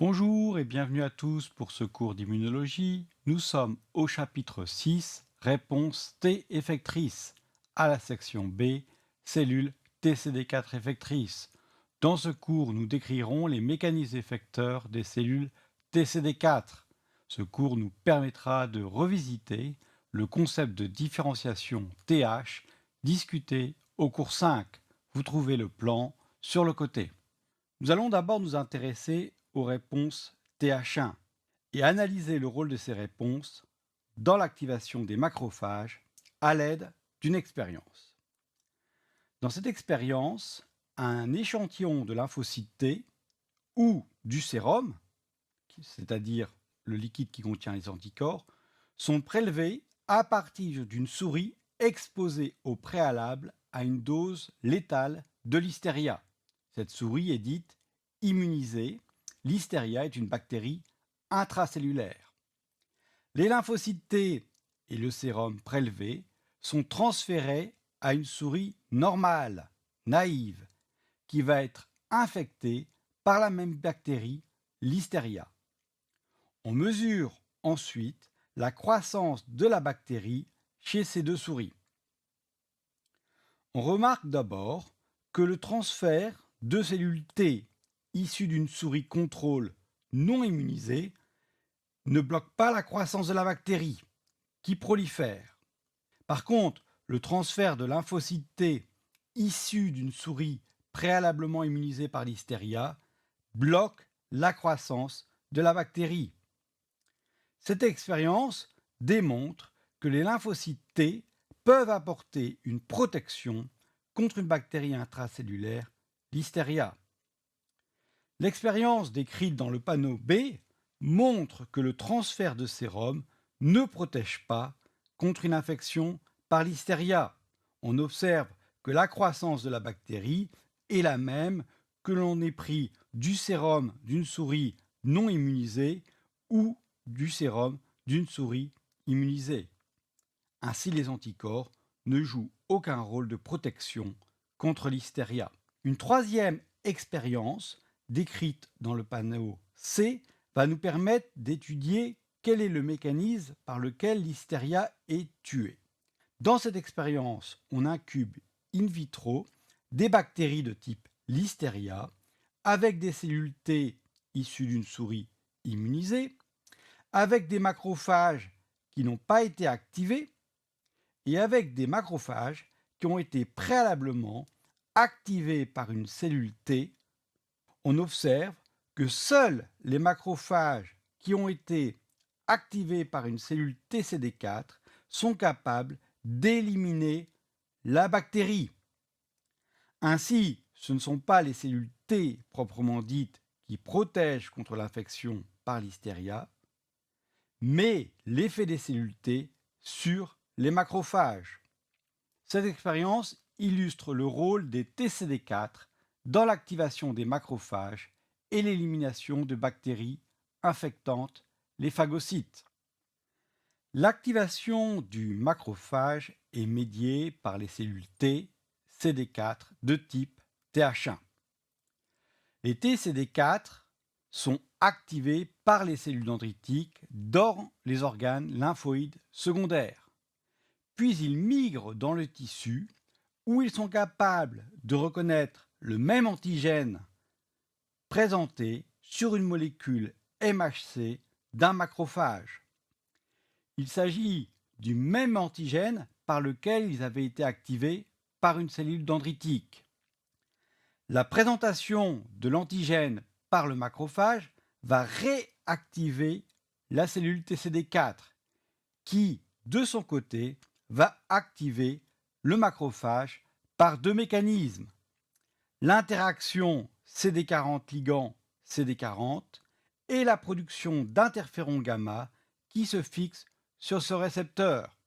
Bonjour et bienvenue à tous pour ce cours d'immunologie. Nous sommes au chapitre 6, réponse T effectrice, à la section B, cellules TCD4 effectrices. Dans ce cours, nous décrirons les mécanismes effecteurs des cellules TCD4. Ce cours nous permettra de revisiter le concept de différenciation TH discuté au cours 5. Vous trouvez le plan sur le côté. Nous allons d'abord nous intéresser aux réponses TH1 et analyser le rôle de ces réponses dans l'activation des macrophages à l'aide d'une expérience. Dans cette expérience, un échantillon de lymphocytes T ou du sérum, c'est-à-dire le liquide qui contient les anticorps, sont prélevés à partir d'une souris exposée au préalable à une dose létale de listeria. Cette souris est dite immunisée. Listeria est une bactérie intracellulaire. Les lymphocytes T et le sérum prélevé sont transférés à une souris normale, naïve, qui va être infectée par la même bactérie, Listeria. On mesure ensuite la croissance de la bactérie chez ces deux souris. On remarque d'abord que le transfert de cellules T issues d'une souris contrôle non immunisée ne bloque pas la croissance de la bactérie, qui prolifère. Par contre, le transfert de lymphocytes T issus d'une souris préalablement immunisée par Listeria bloque la croissance de la bactérie. Cette expérience démontre que les lymphocytes T peuvent apporter une protection contre une bactérie intracellulaire, Listeria. L'expérience décrite dans le panneau B montre que le transfert de sérum ne protège pas contre une infection par Listeria. On observe que la croissance de la bactérie est la même que l'on ait pris du sérum d'une souris non immunisée ou du sérum d'une souris immunisée. Ainsi, les anticorps ne jouent aucun rôle de protection contre Listeria. Une troisième expérience, décrite dans le panneau C, va nous permettre d'étudier quel est le mécanisme par lequel Listeria est tuée. Dans cette expérience, on incube in vitro des bactéries de type Listeria avec des cellules T issues d'une souris immunisée, avec des macrophages qui n'ont pas été activés et avec des macrophages qui ont été préalablement activés par une cellule T. On observe que seuls les macrophages qui ont été activés par une cellule TCD4 sont capables d'éliminer la bactérie. Ainsi, ce ne sont pas les cellules T proprement dites qui protègent contre l'infection par Listeria, mais l'effet des cellules T sur les macrophages. Cette expérience illustre le rôle des TCD4 dans l'activation des macrophages et l'élimination de bactéries infectantes, les phagocytes. L'activation du macrophage est médiée par les cellules T, CD4 de type TH1. Les TCD4 sont activés par les cellules dendritiques dans les organes lymphoïdes secondaires. Puis ils migrent dans le tissu où ils sont capables de reconnaître le même antigène présenté sur une molécule MHC d'un macrophage. Il s'agit du même antigène par lequel ils avaient été activés par une cellule dendritique. La présentation de l'antigène par le macrophage va réactiver la cellule TCD4 qui, de son côté, va activer le macrophage par deux mécanismes. L'interaction CD40 ligand CD40 et la production d'interféron gamma qui se fixe sur ce récepteur.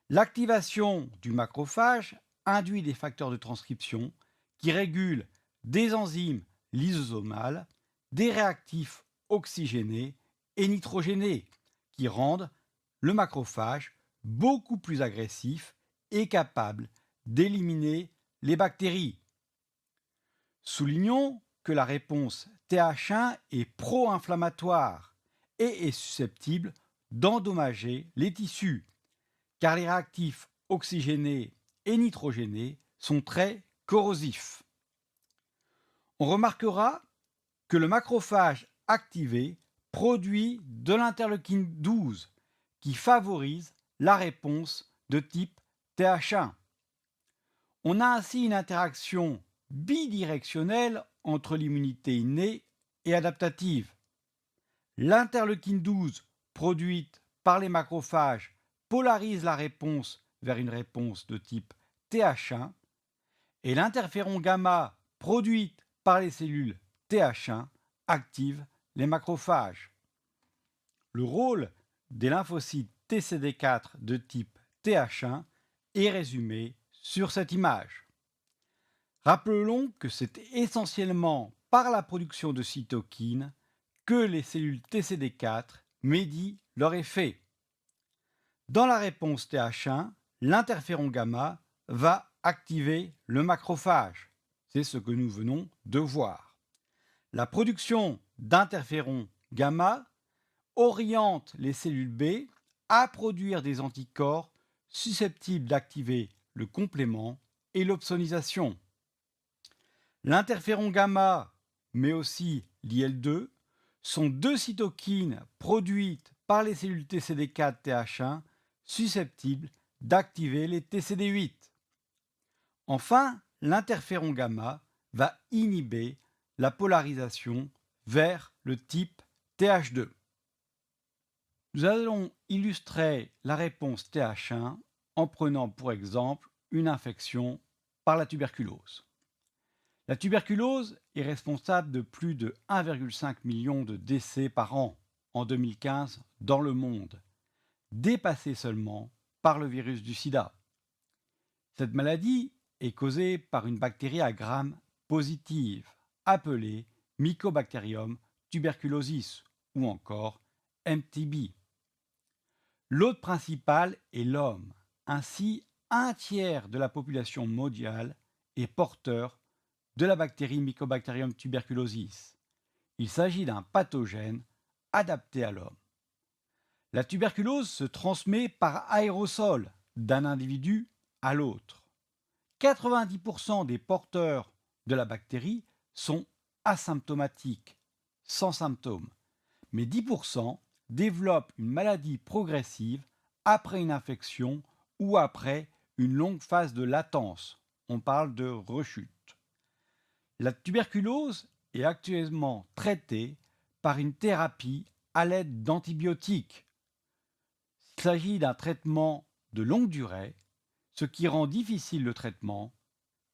L'activation du macrophage induit des facteurs de transcription qui régulent des enzymes lysosomales, des réactifs oxygénés et nitrogénés qui rendent le macrophage beaucoup plus agressif et capable d'éliminer les bactéries. Soulignons que la réponse TH1 est pro-inflammatoire et est susceptible d'endommager les tissus, car les réactifs oxygénés et nitrogénés sont très corrosifs. On remarquera que le macrophage activé produit de l'interleukine 12 qui favorise la réponse de type TH1. On a ainsi une interaction bidirectionnelle entre l'immunité innée et adaptative. L'interleukine 12 produite par les macrophages polarise la réponse vers une réponse de type TH1 et l'interféron gamma produite par les cellules TH1 active les macrophages. Le rôle des lymphocytes TCD4 de type TH1 est résumé sur cette image. Rappelons que c'est essentiellement par la production de cytokines que les cellules TCD4 médient leur effet. Dans la réponse TH1, l'interféron gamma va activer le macrophage. C'est ce que nous venons de voir. La production d'interféron gamma oriente les cellules B à produire des anticorps susceptibles d'activer le complément et l'opsonisation. L'interféron gamma, mais aussi l'IL-2, sont deux cytokines produites par les cellules TCD4-TH1 susceptibles d'activer les TCD8. Enfin, l'interféron gamma va inhiber la polarisation vers le type TH2. Nous allons illustrer la réponse TH1 en prenant pour exemple une infection par la tuberculose. La tuberculose est responsable de plus de 1,5 million de décès par an en 2015 dans le monde, dépassé seulement par le virus du sida. Cette maladie est causée par une bactérie à Gram positive, appelée Mycobacterium tuberculosis ou encore MTB. L'hôte principal est l'homme. Ainsi, un tiers de la population mondiale est porteur de la bactérie Mycobacterium tuberculosis. Il s'agit d'un pathogène adapté à l'homme. La tuberculose se transmet par aérosol d'un individu à l'autre. 90% des porteurs de la bactérie sont asymptomatiques, sans symptômes, mais 10% développent une maladie progressive après une infection ou après une longue phase de latence. On parle de rechute. La tuberculose est actuellement traitée par une thérapie à l'aide d'antibiotiques. Il s'agit d'un traitement de longue durée, ce qui rend difficile le traitement.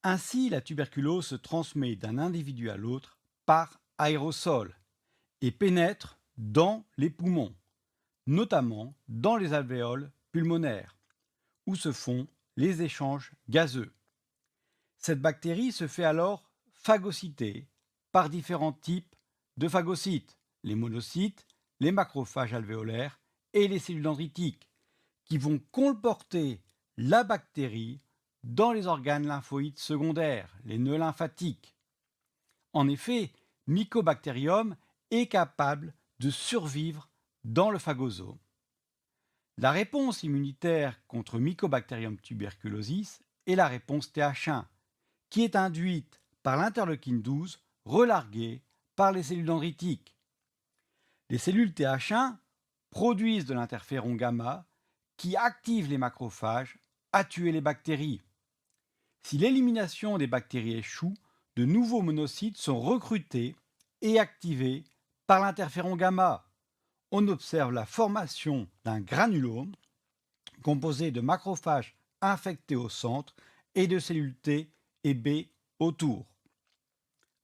Ainsi, la tuberculose se transmet d'un individu à l'autre par aérosol et pénètre dans les poumons, notamment dans les alvéoles pulmonaires, où se font les échanges gazeux. Cette bactérie se fait alors phagocyter par différents types de phagocytes, les monocytes, les macrophages alvéolaires et les cellules dendritiques, qui vont colporter la bactérie dans les organes lymphoïdes secondaires, les nœuds lymphatiques. En effet, Mycobacterium est capable de survivre dans le phagosome. La réponse immunitaire contre Mycobacterium tuberculosis est la réponse TH1, qui est induite par l'interleukine 12 relarguée par les cellules dendritiques. Les cellules TH1 produisent de l'interféron gamma qui active les macrophages à tuer les bactéries. Si l'élimination des bactéries échoue, de nouveaux monocytes sont recrutés et activés par l'interféron gamma. On observe la formation d'un granulome composé de macrophages infectés au centre et de cellules T et B autour.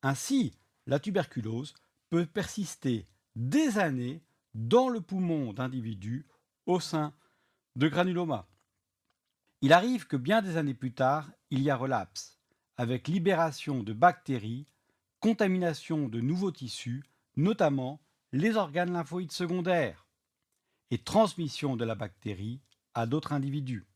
Ainsi, la tuberculose peut persister des années dans le poumon d'individus au sein de granulomas. Il arrive que bien des années plus tard, il y a relapse, avec libération de bactéries, contamination de nouveaux tissus, notamment les organes lymphoïdes secondaires, et transmission de la bactérie à d'autres individus.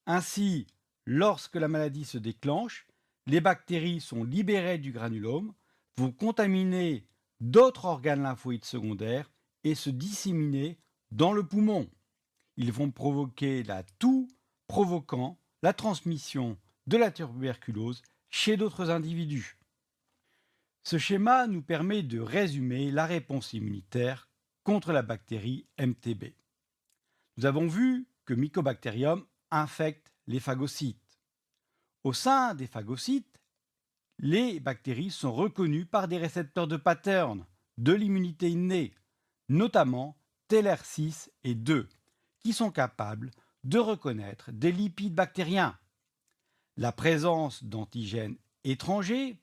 Ainsi, lorsque la maladie se déclenche, les bactéries sont libérées du granulome, vont contaminer d'autres organes lymphoïdes secondaires et se disséminer dans le poumon. Ils vont provoquer la toux, provoquant la transmission de la tuberculose chez d'autres individus. Ce schéma nous permet de résumer la réponse immunitaire contre la bactérie MTB. Nous avons vu que Mycobacterium infecte les phagocytes. Au sein des phagocytes, les bactéries sont reconnues par des récepteurs de pattern de l'immunité innée, notamment TLR6 et 2, qui sont capables de reconnaître des lipides bactériens. La présence d'antigènes étrangers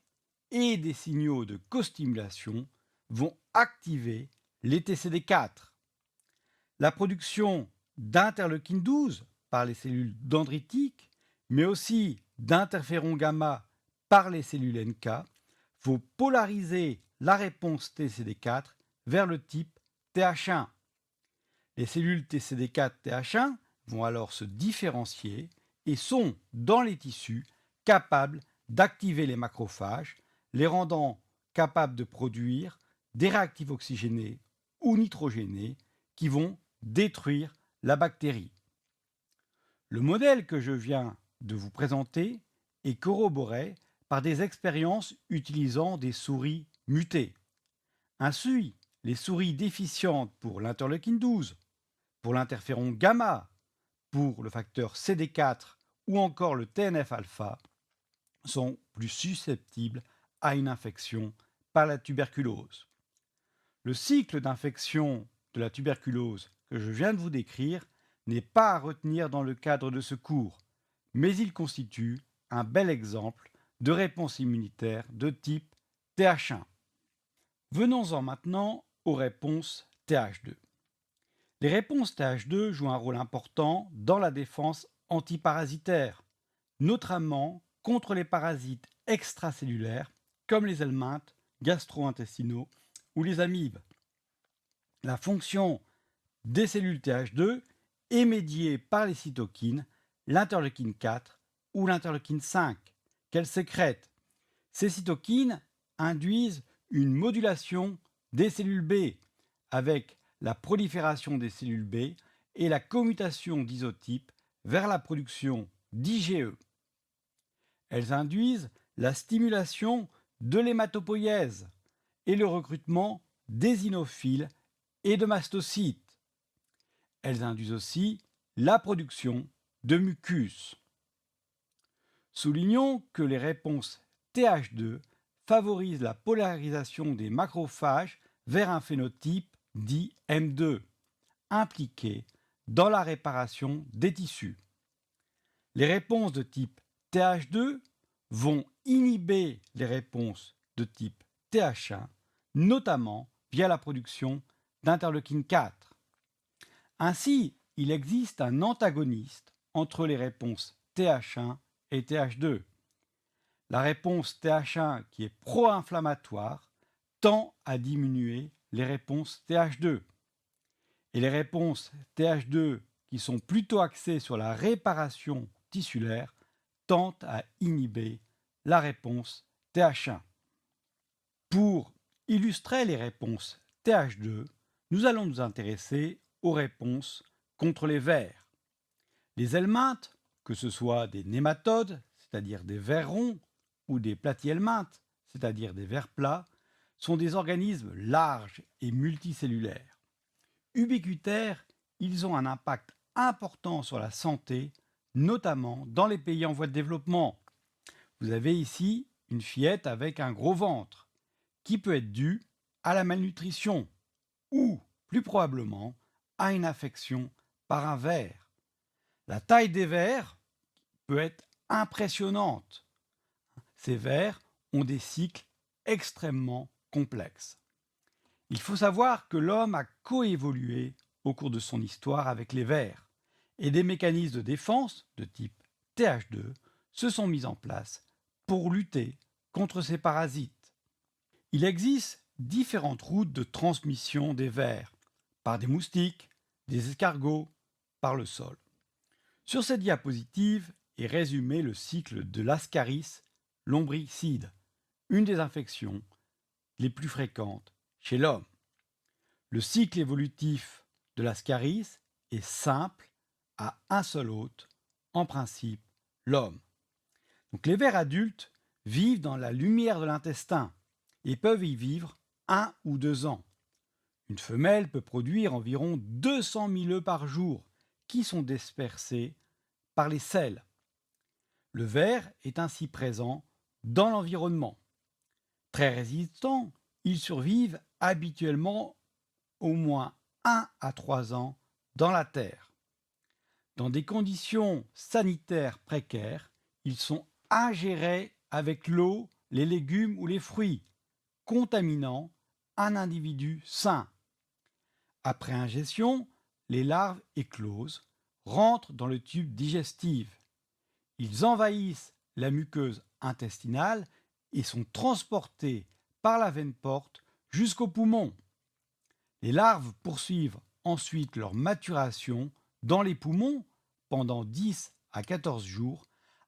et des signaux de costimulation vont activer les TCD4. La production d'interleukine 12 par les cellules dendritiques, mais aussi d'interféron gamma par les cellules NK, vont polariser la réponse TCD4 vers le type TH1. Les cellules TCD4-TH1 vont alors se différencier et sont, dans les tissus, capables d'activer les macrophages, les rendant capables de produire des réactifs oxygénés ou nitrogénés qui vont détruire la bactérie. Le modèle que je viens de vous présenter est corroboré par des expériences utilisant des souris mutées. Ainsi, les souris déficientes pour l'interleukine 12, pour l'interféron gamma, pour le facteur CD4 ou encore le TNF-alpha sont plus susceptibles à une infection par la tuberculose. Le cycle d'infection de la tuberculose que je viens de vous décrire n'est pas à retenir dans le cadre de ce cours, mais il constitue un bel exemple de réponse immunitaire de type TH1. Venons-en maintenant aux réponses TH2. Les réponses TH2 jouent un rôle important dans la défense antiparasitaire, notamment contre les parasites extracellulaires comme les helminthes gastro-intestinaux ou les amibes. La fonction des cellules TH2 est médiée par les cytokines, l'interleukine 4 ou l'interleukine 5, qu'elles sécrètent. Ces cytokines induisent une modulation des cellules B avec la prolifération des cellules B et la commutation d'isotypes vers la production d'IgE. Elles induisent la stimulation de l'hématopoïèse et le recrutement d'éosinophiles et de mastocytes. Elles induisent aussi la production de mucus. Soulignons que les réponses TH2 favorisent la polarisation des macrophages vers un phénotype dit M2, impliqué dans la réparation des tissus. Les réponses de type TH2 vont inhiber les réponses de type TH1, notamment via la production d'interleukine 4. Ainsi, il existe un antagoniste entre les réponses TH1 et TH2. La réponse TH1 qui est pro-inflammatoire tend à diminuer les réponses TH2. Et les réponses TH2 qui sont plutôt axées sur la réparation tissulaire tendent à inhiber la réponse TH1. Pour illustrer les réponses TH2, nous allons nous intéresser aux réponses contre les vers. Les helminthes, que ce soit des nématodes, c'est-à-dire des vers ronds, ou des platyhelminthes, c'est-à-dire des vers plats, sont des organismes larges et multicellulaires. Ubiquitaires, ils ont un impact important sur la santé, notamment dans les pays en voie de développement. Vous avez ici une fillette avec un gros ventre, qui peut être due à la malnutrition ou, plus probablement, à une infection par un ver. La taille des vers peut être impressionnante. Ces vers ont des cycles extrêmement complexes. Il faut savoir que l'homme a coévolué au cours de son histoire avec les vers, et des mécanismes de défense de type TH2 se sont mis en place pour lutter contre ces parasites. Il existe différentes routes de transmission des vers, par des moustiques, des escargots, par le sol. Sur cette diapositive est résumé le cycle de l'Ascaris lombricide, une des infections les plus fréquentes chez l'homme. Le cycle évolutif de l'ascaris est simple à un seul hôte, en principe l'homme. Donc les vers adultes vivent dans la lumière de l'intestin et peuvent y vivre 1 ou 2 ans. Une femelle peut produire environ 200 000 œufs par jour qui sont dispersés par les selles. Le ver est ainsi présent dans l'environnement. Très résistants, ils survivent habituellement au moins 1 à 3 ans dans la terre. Dans des conditions sanitaires précaires, ils sont ingérés avec l'eau, les légumes ou les fruits, contaminant un individu sain. Après ingestion, les larves éclosent, rentrent dans le tube digestif. Ils envahissent la muqueuse intestinale et sont transportés par la veine porte jusqu'au poumon. Les larves poursuivent ensuite leur maturation dans les poumons pendant 10 à 14 jours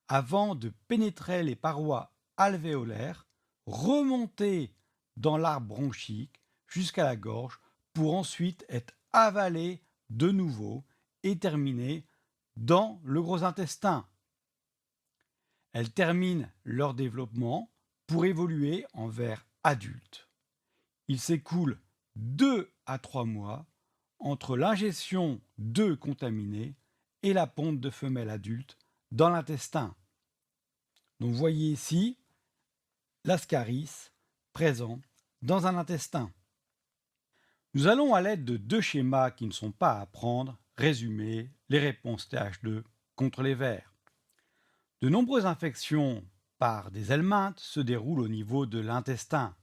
avant de pénétrer les parois alvéolaires, remonter dans l'arbre bronchique jusqu'à la gorge pour ensuite être avalées de nouveau et terminer dans le gros intestin. Elles terminent leur développement pour évoluer en vers adultes. Il s'écoule 2 à 3 mois entre l'ingestion d'œufs contaminés et la ponte de femelles adultes dans l'intestin. Donc vous voyez ici l'ascaris présent dans un intestin. Nous allons à l'aide de 2 schémas qui ne sont pas à apprendre résumer les réponses TH2 contre les vers. De nombreuses infections par des helminthes se déroulent au niveau de l'intestin.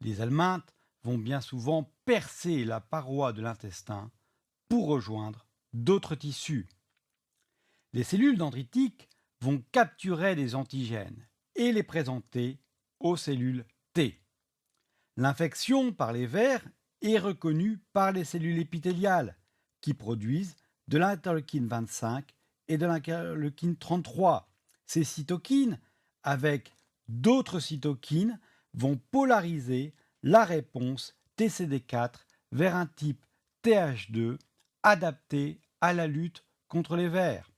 Les helminthes vont bien souvent percer la paroi de l'intestin pour rejoindre d'autres tissus. Les cellules dendritiques vont capturer des antigènes et les présenter aux cellules T. L'infection par les vers est reconnue par les cellules épithéliales qui produisent de l'interleukine 25 et de l'interleukine 33. Ces cytokines, avec d'autres cytokines, vont polariser la réponse TCD4 vers un type TH2 adapté à la lutte contre les vers.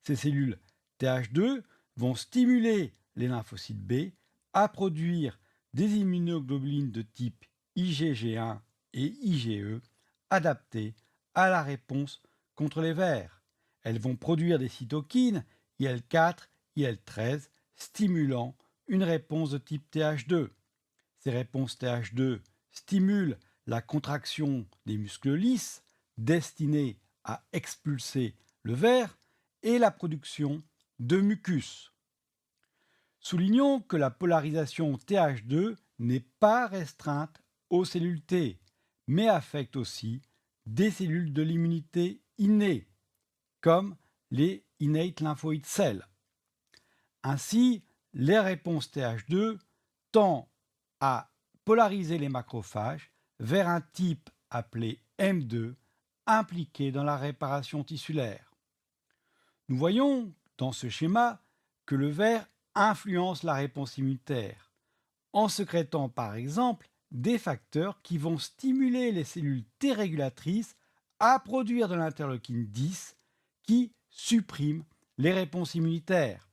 Ces cellules TH2 vont stimuler les lymphocytes B à produire des immunoglobulines de type IgG1 et IgE adaptées à la réponse contre les vers. Elles vont produire des cytokines IL4, IL13, stimulant une réponse de type TH2. Ces réponses TH2 stimulent la contraction des muscles lisses destinés à expulser le ver et la production de mucus. Soulignons que la polarisation TH2 n'est pas restreinte aux cellules T, mais affecte aussi des cellules de l'immunité innée, comme les innate lymphoid cells. Ainsi, les réponses TH2 tendent à polariser les macrophages vers un type appelé M2 impliqué dans la réparation tissulaire. Nous voyons dans ce schéma que le ver influence la réponse immunitaire en sécrétant par exemple des facteurs qui vont stimuler les cellules T régulatrices à produire de l'interleukine 10 qui supprime les réponses immunitaires.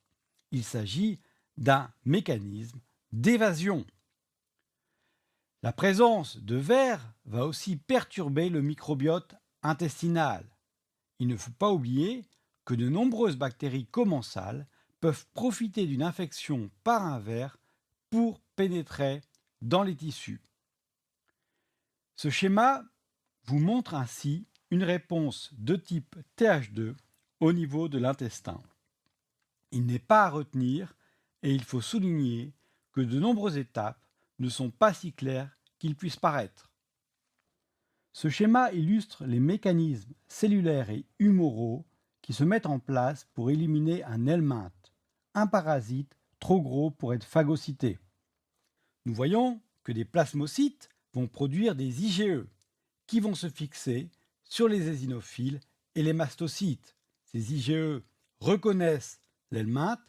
Il s'agit d'un mécanisme d'évasion. La présence de vers va aussi perturber le microbiote intestinal. Il ne faut pas oublier que de nombreuses bactéries commensales peuvent profiter d'une infection par un ver pour pénétrer dans les tissus. Ce schéma vous montre ainsi une réponse de type TH2 au niveau de l'intestin. Il n'est pas à retenir et il faut souligner que de nombreuses étapes ne sont pas si claires qu'il puisse paraître. Ce schéma illustre les mécanismes cellulaires et humoraux qui se mettent en place pour éliminer un helminthe, un parasite trop gros pour être phagocyté. Nous voyons que des plasmocytes vont produire des IgE qui vont se fixer sur les éosinophiles et les mastocytes. Ces IgE reconnaissent l'helminthe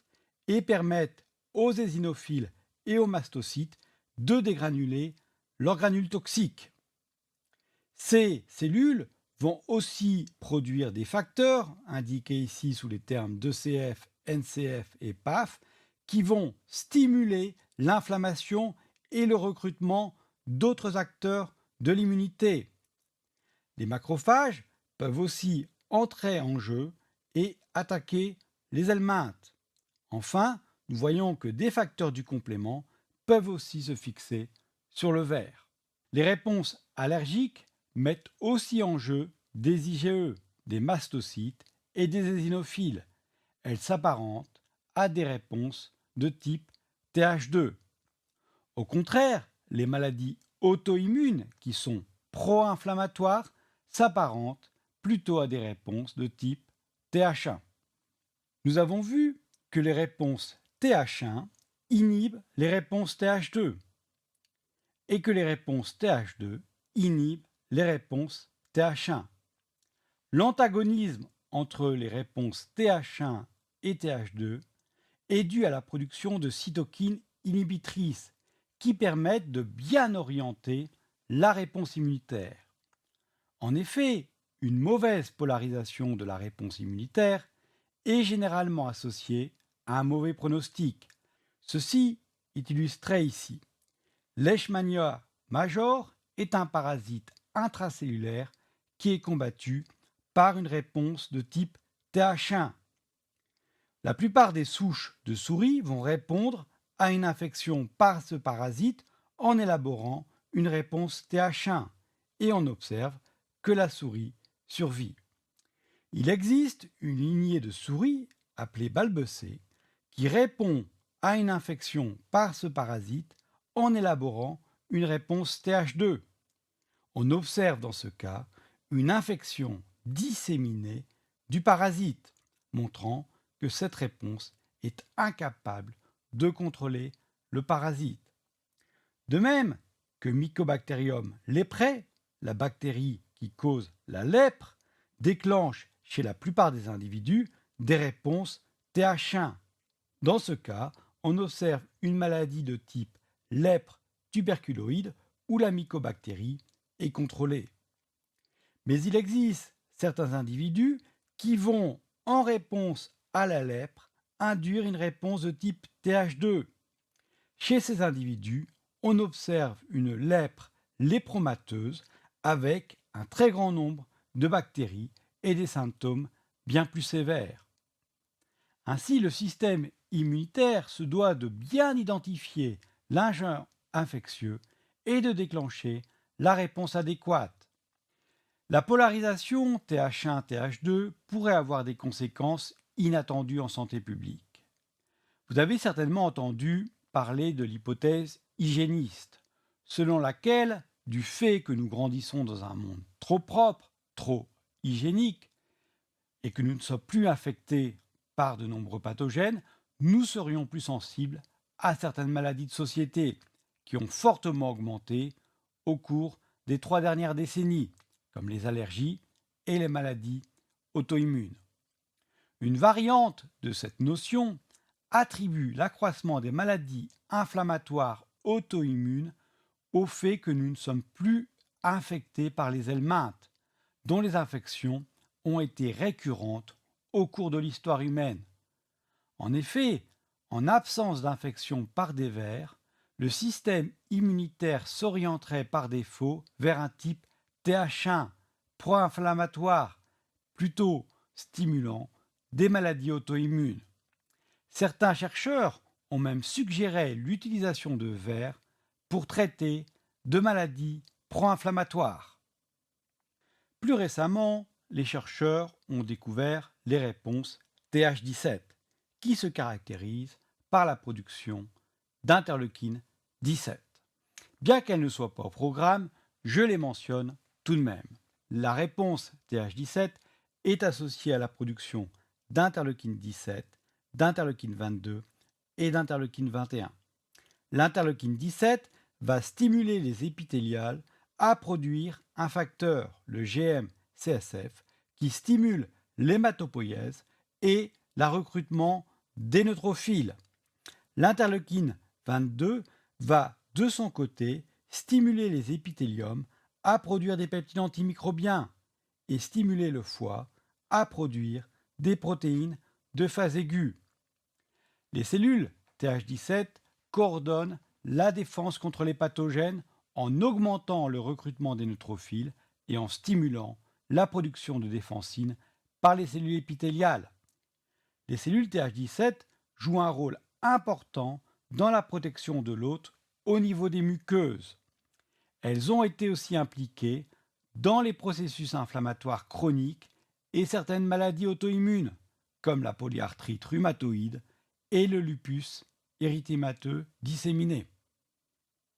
et permettent aux éosinophiles et aux mastocytes de dégranuler leurs granules toxiques. Ces cellules vont aussi produire des facteurs, indiqués ici sous les termes d'ECF, NCF et PAF, qui vont stimuler l'inflammation et le recrutement d'autres acteurs de l'immunité. Les macrophages peuvent aussi entrer en jeu et attaquer les helminthes. Enfin, nous voyons que des facteurs du complément peuvent aussi se fixer sur le ver. Les réponses allergiques mettent aussi en jeu des IgE, des mastocytes et des éosinophiles. Elles s'apparentent à des réponses de type Th2. Au contraire, les maladies auto-immunes, qui sont pro-inflammatoires, s'apparentent plutôt à des réponses de type Th1. Nous avons vu que les réponses Th1 inhibent les réponses Th2 et que les réponses Th2 inhibent les réponses Th1. L'antagonisme entre les réponses Th1 et Th2 est dû à la production de cytokines inhibitrices qui permettent de bien orienter la réponse immunitaire. En effet, une mauvaise polarisation de la réponse immunitaire est généralement associée à un mauvais pronostic. Ceci est illustré ici. Leishmania major est un parasite intracellulaire qui est combattu par une réponse de type Th1. La plupart des souches de souris vont répondre à une infection par ce parasite en élaborant une réponse Th1 et on observe que la souris survit. Il existe une lignée de souris appelée balbecée qui répond à une infection par ce parasite en élaborant une réponse Th2. On observe dans ce cas une infection disséminée du parasite, montrant que cette réponse est incapable de contrôler le parasite. De même que Mycobacterium leprae, la bactérie qui cause la lèpre, déclenche chez la plupart des individus des réponses Th1. Dans ce cas, on observe une maladie de type lèpre tuberculoïde où la mycobactérie est contrôlée. Mais il existe certains individus qui vont, en réponse à la lèpre, induire une réponse de type Th2. Chez ces individus, on observe une lèpre lépromateuse avec un très grand nombre de bactéries et des symptômes bien plus sévères. Ainsi, le système immunitaire se doit de bien identifier l'agent infectieux et de déclencher la réponse adéquate. La polarisation Th1-Th2 pourrait avoir des conséquences inattendues en santé publique. Vous avez certainement entendu parler de l'hypothèse hygiéniste, selon laquelle, du fait que nous grandissons dans un monde trop propre, trop hygiénique, et que nous ne sommes plus infectés par de nombreux pathogènes, nous serions plus sensibles à certaines maladies de société qui ont fortement augmenté au cours des 3 dernières décennies, comme les allergies et les maladies auto-immunes. Une variante de cette notion attribue l'accroissement des maladies inflammatoires auto-immunes au fait que nous ne sommes plus infectés par les helminthes, dont les infections ont été récurrentes au cours de l'histoire humaine. En effet, en absence d'infection par des vers, le système immunitaire s'orienterait par défaut vers un type Th1, pro-inflammatoire, plutôt stimulant des maladies auto-immunes. Certains chercheurs ont même suggéré l'utilisation de vers pour traiter de maladies pro-inflammatoires. Plus récemment, les chercheurs ont découvert les réponses Th17, qui se caractérisent par la production d'interleukine 17. Bien qu'elles ne soient pas au programme, je les mentionne tout de même. La réponse Th17 est associée à la production d'interleukine 17, d'interleukine 22 et d'interleukine 21. L'interleukine 17 va stimuler les épithéliales à produire un facteur, le GM-CSF, qui stimule l'hématopoïèse et le recrutement des neutrophiles. L'interleukine 22 va, de son côté, stimuler les épithéliums à produire des peptides antimicrobiens et stimuler le foie à produire des protéines de phase aiguë. Les cellules Th17 coordonnent la défense contre les pathogènes en augmentant le recrutement des neutrophiles et en stimulant la production de défensine par les cellules épithéliales. Les cellules Th17 jouent un rôle important dans la protection de l'hôte au niveau des muqueuses. Elles ont été aussi impliquées dans les processus inflammatoires chroniques et certaines maladies auto-immunes, comme la polyarthrite rhumatoïde et le lupus érythémateux disséminé.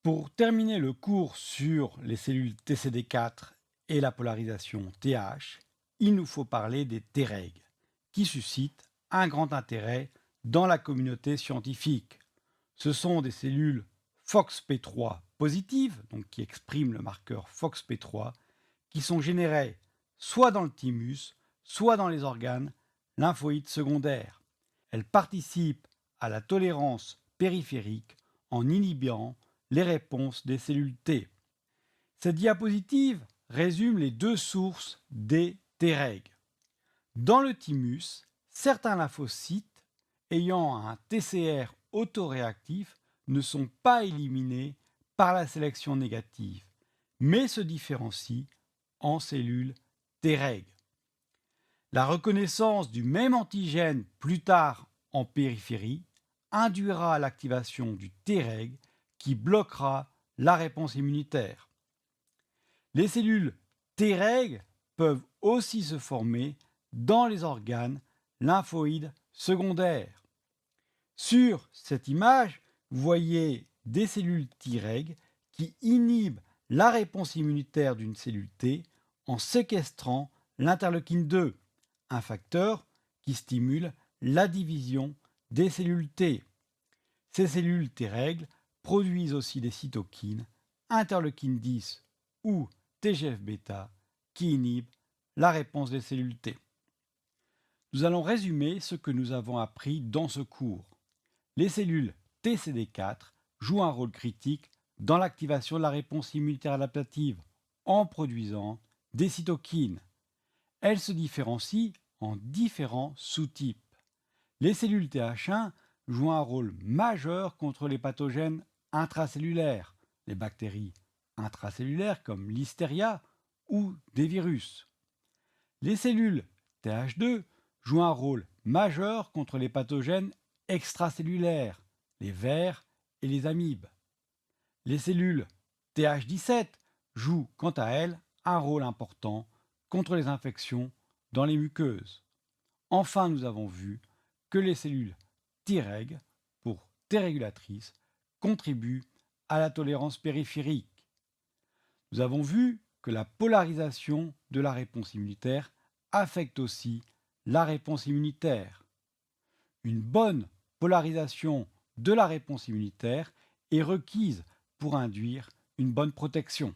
Pour terminer le cours sur les cellules TCD4 et la polarisation TH, il nous faut parler des Treg, qui suscitent un grand intérêt dans la communauté scientifique. Ce sont des cellules FOXP3 positives, donc qui expriment le marqueur FOXP3, qui sont générées soit dans le thymus, soit dans les organes lymphoïdes secondaires. Elles participent à la tolérance périphérique en inhibant les réponses des cellules T. Cette diapositive résume les deux sources des Treg. Dans le thymus, certains lymphocytes ayant un TCR autoréactif ne sont pas éliminés par la sélection négative, mais se différencient en cellules Treg. La reconnaissance du même antigène plus tard en périphérie induira l'activation du Treg qui bloquera la réponse immunitaire. Les cellules Treg peuvent aussi se former dans les organes lymphoïdes secondaires. Sur cette image, vous voyez des cellules Treg qui inhibent la réponse immunitaire d'une cellule T en séquestrant l'interleukine 2, un facteur qui stimule la division des cellules T. Ces cellules Treg produisent aussi des cytokines, interleukine 10 ou TGF-bêta, qui inhibent la réponse des cellules T. Nous allons résumer ce que nous avons appris dans ce cours. Les cellules TCD4 jouent un rôle critique dans l'activation de la réponse immunitaire adaptative en produisant des cytokines. Elles se différencient en différents sous-types. Les cellules Th1 jouent un rôle majeur contre les pathogènes intracellulaires, les bactéries intracellulaires comme Listeria ou des virus. Les cellules Th2 jouent un rôle majeur contre les pathogènes extracellulaires, les vers et les amibes. Les cellules Th17 jouent quant à elles un rôle important contre les infections dans les muqueuses. Enfin, nous avons vu que les cellules Treg, pour T régulatrices, contribuent à la tolérance périphérique. Nous avons vu que la polarisation de la réponse immunitaire affecte aussi la réponse immunitaire. Une bonne polarisation de la réponse immunitaire est requise pour induire une bonne protection.